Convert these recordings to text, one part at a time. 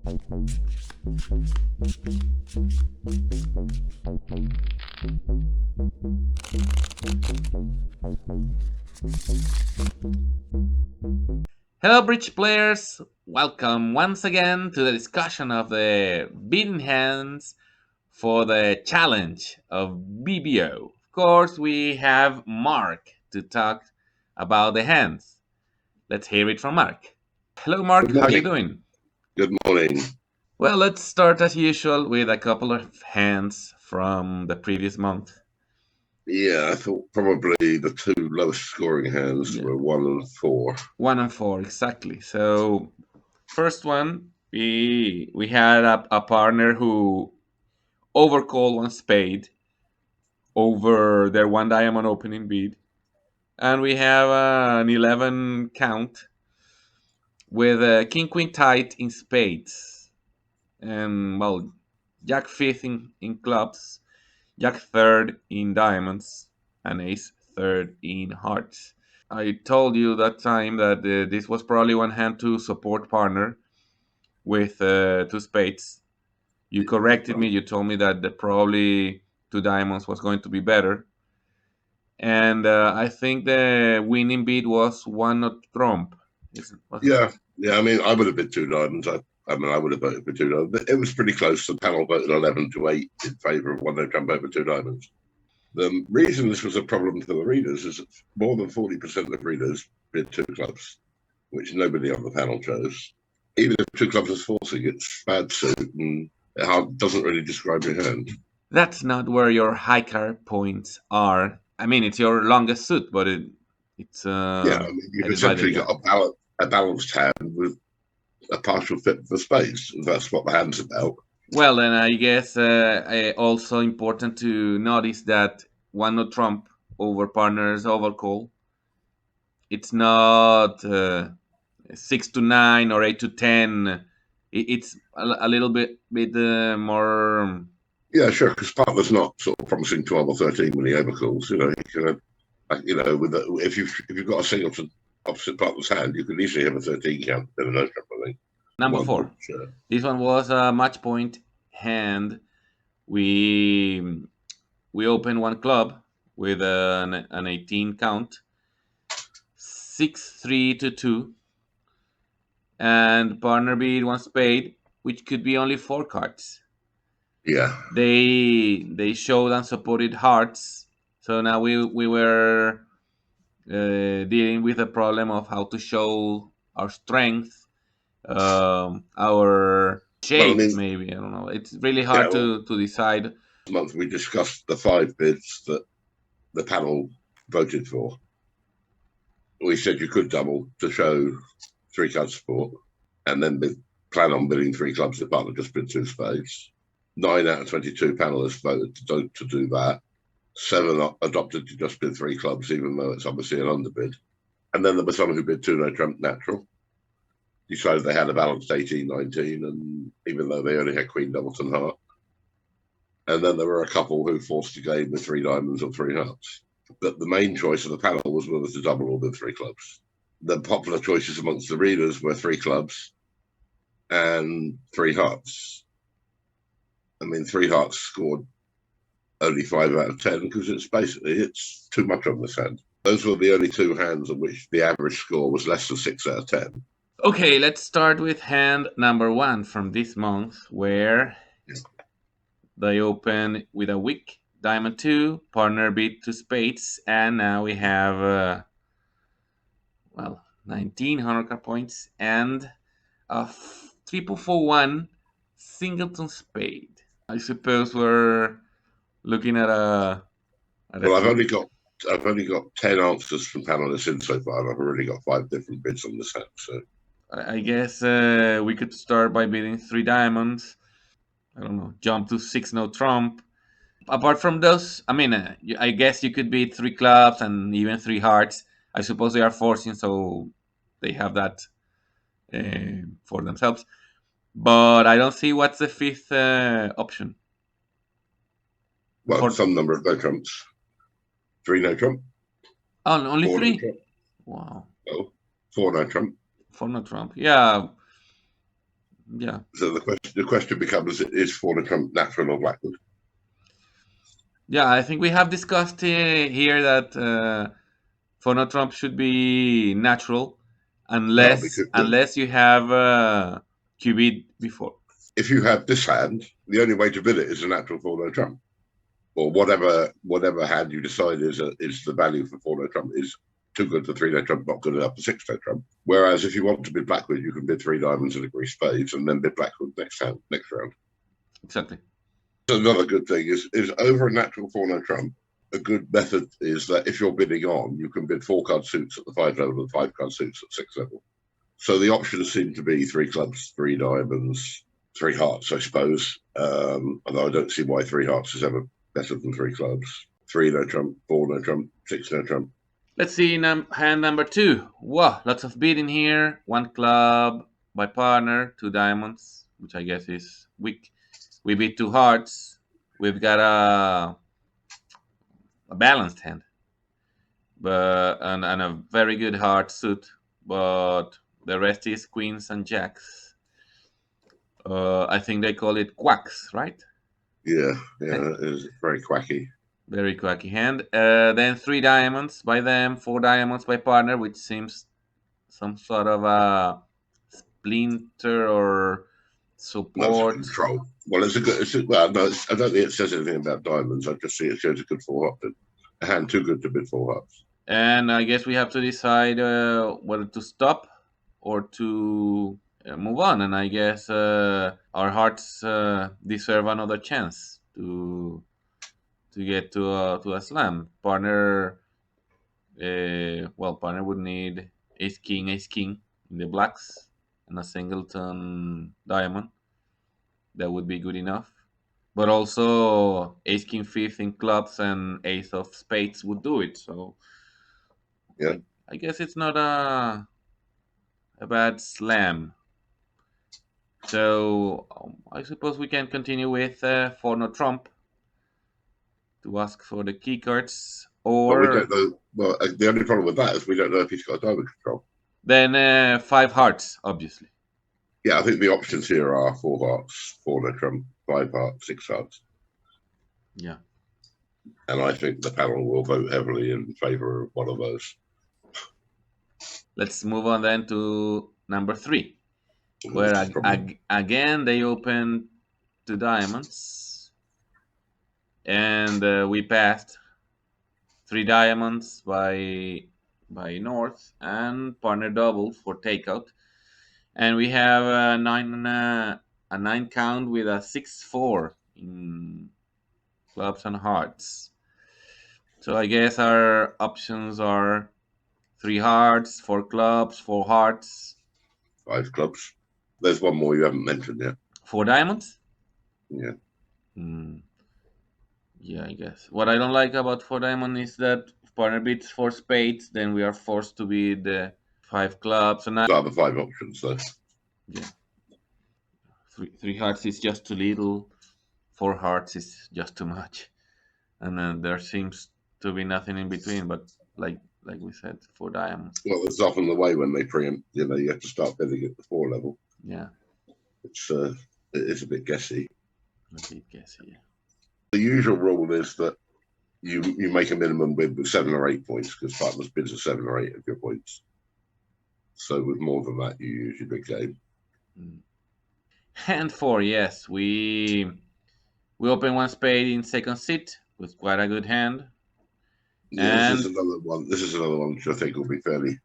Hello, bridge players! Welcome once again to the discussion of the beaten hands for the challenge of BBO. Of course, we have Mark to talk about the hands. Let's hear it from Mark. Hello, Mark. Good How are you morning. doing? Good morning. Well, let's start as usual with a couple of hands from the previous month. Yeah, I thought probably the two lowest scoring hands Yeah. were 1 and 4. 1 and 4, exactly. So, first one, we had a partner who overcalled one spade over their one diamond opening bid, and we have an 11 count with a king queen tight in spades, and well, jack fifth in clubs, jack third in diamonds, and ace third in hearts. I told you that time that this was probably one hand to support partner with two spades. You corrected me. You told me that probably two diamonds was going to be better. And I think the winning bid was one not Trump. Yeah. I mean, I would have bid two diamonds. I would have voted for two diamonds. But it was pretty close. The panel voted 11-8 in favour of 1 no Trump over two diamonds. The reason this was a problem for the readers is that more than 40% of readers bid two clubs, which nobody on the panel chose. Even if two clubs is forcing, it's bad suit and it doesn't really describe your hand. That's not where your high card points are. I mean, it's your longest suit, but it's Yeah, I mean, you've a divided essentially gap. got a balanced hand with a partial fit for space. That's what the hand's about. Well, then I guess also important to notice that one no Trump over partners overcall. It's not 6-9 or 8-10. It's a little bit more. Yeah, sure, because partner's not sort of promising 12 or 13 when he overcalls. If you've got a single to opposite partner's hand, you could easily have a 13 count in a no trump, I think. Number One, four. sure. This one was a match point hand. We opened one club with an 18 count, 6-3-2, and partner beat one spade, which could be only four cards. Yeah. They showed and supported hearts, so now we were dealing with the problem of how to show our strength, our Well, I shapes. mean, Maybe I don't know. It's really yeah, hard well, to decide. this month we discussed the 5 bids that the panel voted for. We said you could double to show 3 card support and then plan on bidding 3 clubs. The partner just bid 2 spades. 9 out of 22 panelists voted to do that. 7 adopted to just bid 3 clubs, even though it's obviously an underbid. And then there were some who bid 2 no trump natural, decided they had a balanced 18-19, and even though they only had queen doubleton heart. And then there were a couple who forced a game with 3 diamonds or 3 hearts. But the main choice of the panel was whether to double or bid 3 clubs. The popular choices amongst the readers were 3 clubs and 3 hearts. I mean, 3 hearts scored only 5 out of 10 because it's too much on this hand. Those were the only 2 hands on which the average score was less than 6 out of 10. Okay, let's start with hand number 1 from this month, where they open with a weak diamond 2, partner beat 2 spades, and now we have 1900 card points and a 3-4-1 singleton spade. I suppose we're looking at a. Well, I've only got 10 answers from panelists in so far, and I've already got 5 different bids on this hand. So I guess we could start by bidding 3 diamonds. I don't know, jump to 6 no trump. Apart from those, I mean, I guess you could bid 3 clubs and even 3 hearts. I suppose they are forcing, so they have that for themselves. But I don't see what's the fifth option. well, some number of no trumps. 3 no trump. Oh, only 4 3? no trump. Wow. Oh, 4 no trump. 4 no trump. Yeah. Yeah. So the question becomes: is Fauna Trump natural or Blackwood? Yeah, I think we have discussed here that Phono Trump should be natural, Well, unless because unless you have QB before. if you have this hand, the only way to bid it is a natural Fauna Trump, or whatever hand you decide is the value for Fauna Trump is too good for three-note trump, not good enough for six-note trump. Whereas if you want to bid Blackwood, you can bid three diamonds and a grease spades, and then bid Blackwood next round. Exactly. Another good thing is over a natural four-note trump. A good method is that if you're bidding on, you can bid four card suits at the five level and five card suits at six level. So the options seem to be three clubs, three diamonds, three hearts, I suppose. Although I don't see why three hearts is ever better than three clubs. Three no trump, four no trump, six no trump. Let's see hand number two. Wow, lots of bidding here. One club by partner, two diamonds, which I guess is weak. We beat two hearts. We've got a balanced hand, but and a very good heart suit. But the rest is queens and jacks. I think they call it quacks, right? Yeah, it's very quacky. Very quacky hand. Then three diamonds by them, four diamonds by partner, which seems some sort of a splinter or Lots of support. control. Well, it's a good. Well, no, I don't think it says anything about diamonds. I just see it shows a good four heart bid. A hand too good to bid four hearts. And I guess we have to decide whether to stop or to move on. And I guess our hearts deserve another chance to get to a slam. Partner would need ace king in the blacks and a singleton diamond. That would be good enough. But also ace king fifth in clubs and ace of spades would do it. So Yeah. I guess it's not a bad slam. So I suppose we can continue with Forno Trump to ask for the key cards, But we don't or know. Well, the only problem with that is we don't know if he's got diamond control. then five hearts, obviously. Yeah, I think the options here are four hearts, four no trump, five hearts, six hearts. Yeah. And I think the panel will vote heavily in favour of one of those. Let's move on then to number three, where Which is probably again they open two diamonds, and we passed three diamonds by North and partner double for takeout, and we have a nine count with a 6-4 in clubs and hearts. So I guess our options are three hearts, four clubs, four hearts, five clubs. There's one more you haven't mentioned yet. four diamonds. Yeah. Hmm. Yeah, I guess. What I don't like about four diamond is that if partner beats four spades, then we are forced to bid the five clubs. And The other five options, though. yeah, three hearts is just too little. Four hearts is just too much, and then there seems to be nothing in between. But like we said, four diamonds. Well, it's often the way when they preempt. You have to start bidding at the four level. Yeah, It's it is a bit guessy. a bit guessy. Yeah. The usual rule is that you make a minimum bid with 7 or 8 points because partners bids are 7 or 8 of your points. So with more than that, you use your big game. Hand four, yes, we open one spade in second seat with quite a good hand. Yeah, this is And another one. This is another one which I think will be fairly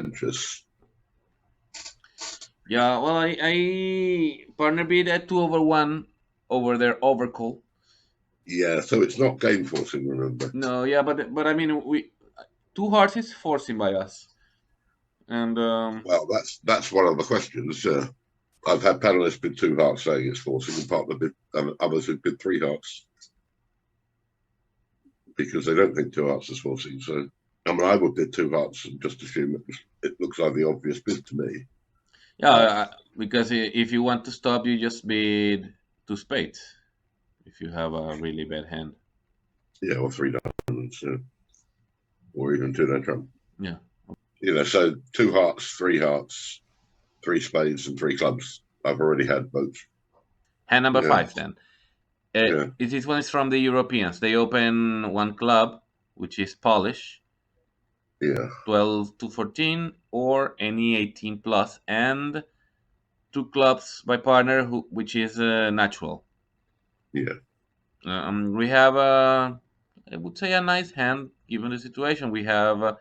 interesting. yeah, well, I partner bid at 2/1 over their overcall. Yeah, so it's not game forcing, remember. No, yeah, but I mean, we two hearts is forcing by us, and Well, that's one of the questions. I've had panelists bid two hearts saying it's forcing, and partner bid, and others who bid three hearts because they don't think two hearts is forcing. So, I mean, I would bid two hearts and just assume it looks like the obvious bid to me. yeah, because if you want to stop, you just bid two spades. If you have a really bad hand, Yeah, or three diamonds, or even two no trump. yeah, So two hearts, three hearts, 3 spades and 3 clubs. I've already had both. Hand number Yeah. 5 then. Yeah. This one is from the Europeans. They open one club, which is Polish, Yeah. 12 to 14, or any 18 plus, and 2 clubs by partner, which is natural. Yeah. We have I would say a nice hand given the situation. We have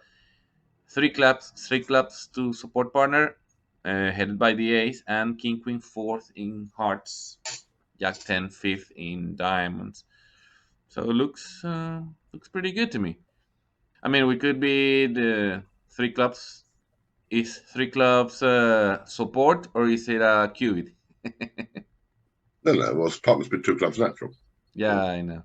3 clubs to support partner, headed by the ace, and king queen fourth in hearts, jack 10 fifth in diamonds. So it looks pretty good to me. I mean, we could be the 3 clubs. Is 3 clubs support, or is it a qubit? No. Well, partner's been 2 clubs natural. Yeah, I know.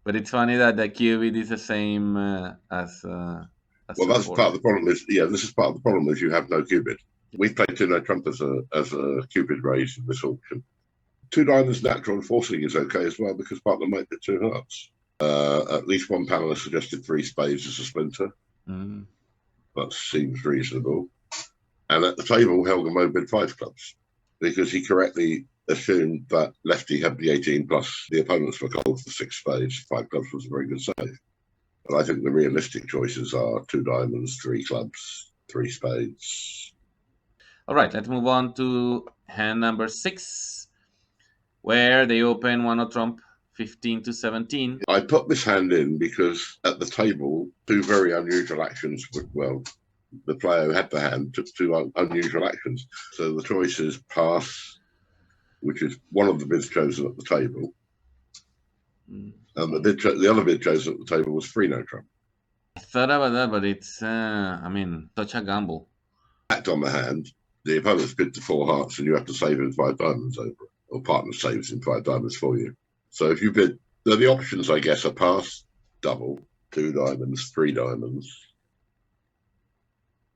But it's funny that the qubit is the same as Well, that's support. part of the problem. This is part of the problem is you have no cupid. We played 2 no trump as a cupid raise in this auction. 2 diamonds natural and forcing is okay as well because partner might get 2 hearts. At least one panelist suggested 3 spades as a splinter. Mm. That seems reasonable. And at the table, Helga Mo bid 5 clubs because he correctly assumed that lefty had the 18 plus the opponents were called for 6 spades. 5 clubs was a very good save. But I think the realistic choices are 2 diamonds, 3 clubs, 3 spades. All right, let's move on to hand number 6, where they open one of trump 15 to 17. I put this hand in because at the table, 2 very unusual actions. Well, the player who had the hand took 2 unusual actions. So the choice is pass, which is one of the bids chosen at the table. Mm. And the other bid chosen at the table was 3 no trump. I thought about that, but it's, I mean, such a gamble. Act on the hand, the opponent's bid to 4 hearts, and you have to save in 5 diamonds over it, or partner saves in 5 diamonds for you. So if you bid, the options, I guess, are pass, double, 2 diamonds, 3 diamonds.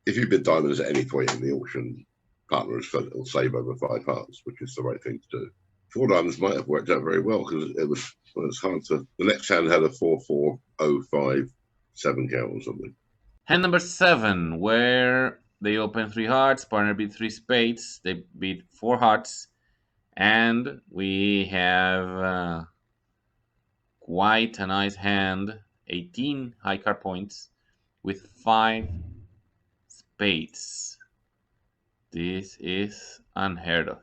If you bid diamonds at any point in the auction, partner will save over 5 hearts, which is the right thing to do. 4 diamonds might have worked out very well because it was hard to. The next hand had a 4-4-0-5 7 count or something. Hand number 7, where they open 3 hearts, partner beat 3 spades, they beat 4 hearts, and we have quite a nice hand, 18 high card points with 5 spades. This is unheard of.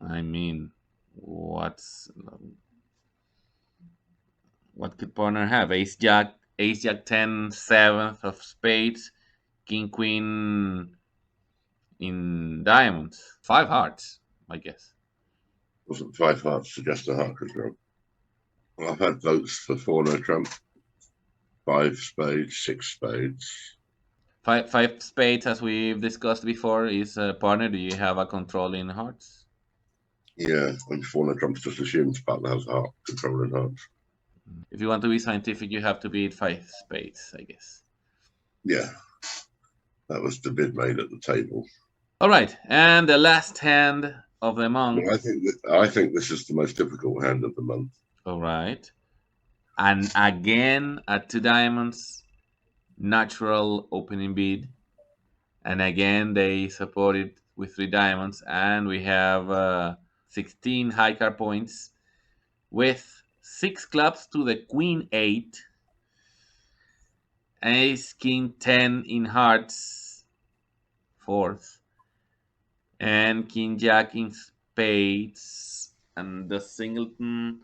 I mean, what could partner have? Ace jack 10, 7th of spades, king queen in diamonds, 5 hearts, I guess. Wasn't 5 hearts to just a heart control. Well, I've had votes for 4 no trump, 5 spades, 6 spades. 5 spades, as we've discussed before, is partner. Do you have a control in hearts? Yeah, and 4 no trump just assumes partner has a heart control in hearts. If you want to be scientific, you have to beat 5 spades, I guess. Yeah, that was the bid made at the table. All right, and the last hand of the month. Well, I think this is the most difficult hand of the month. All right, and again at 2 diamonds, natural opening bid, and again they supported with 3 diamonds, and we have 16 high card points with 6 clubs to the queen 8, ace king 10 in hearts, 4th, and king jack in spades, and the singleton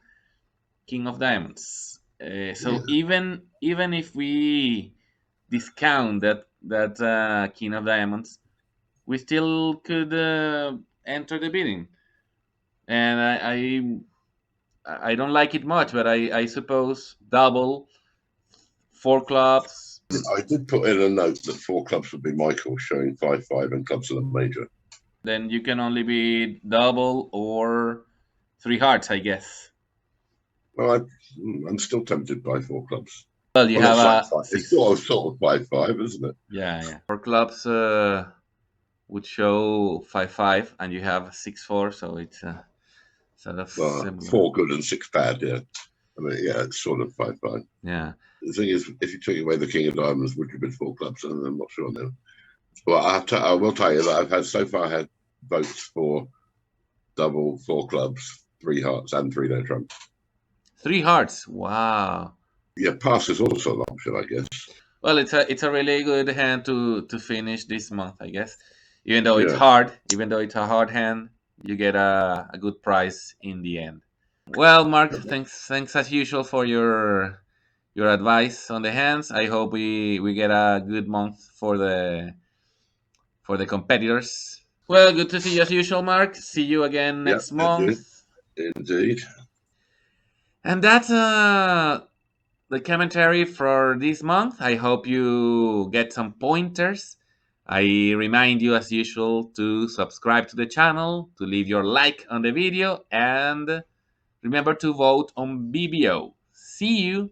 king of diamonds. So even if we discount that king of diamonds, we still could enter the bidding, and I don't like it much, but I suppose double 4 clubs. I did put in a note that 4 clubs would be Michael, showing 5-5 and clubs of the major. Then you can only be double or 3 hearts, I guess. Well, I'm still tempted by 4 clubs. Well, you have a it's sort of 5-5, isn't it? Yeah. 4 clubs would show 5-5, and you have 6-4, so it's sort of similar. 4 good and 6 bad. Yeah, I mean, yeah, it's sort of 5-5. Yeah. The thing is, if you took away the king of diamonds, would you bid 4 clubs? And I'm not sure now. Well, I will tell you that I've had so far had votes for double, four clubs, three hearts, and three no trump. Three hearts. Wow. Yeah, pass is also an option, I guess. Well, it's a really good hand to finish this month, I guess. Even though it's Yeah, hard, even though it's a hard hand, you get a good price in the end. Well, Mark, thanks as usual for your advice on the hands. I hope we get a good month for the competitors. Well, good to see you as usual, Mark. See you again yeah, next indeed, month. indeed. And that's the commentary for this month. I hope you get some pointers. I remind you, as usual, to subscribe to the channel, to leave your like on the video, and remember to vote on BBO. See you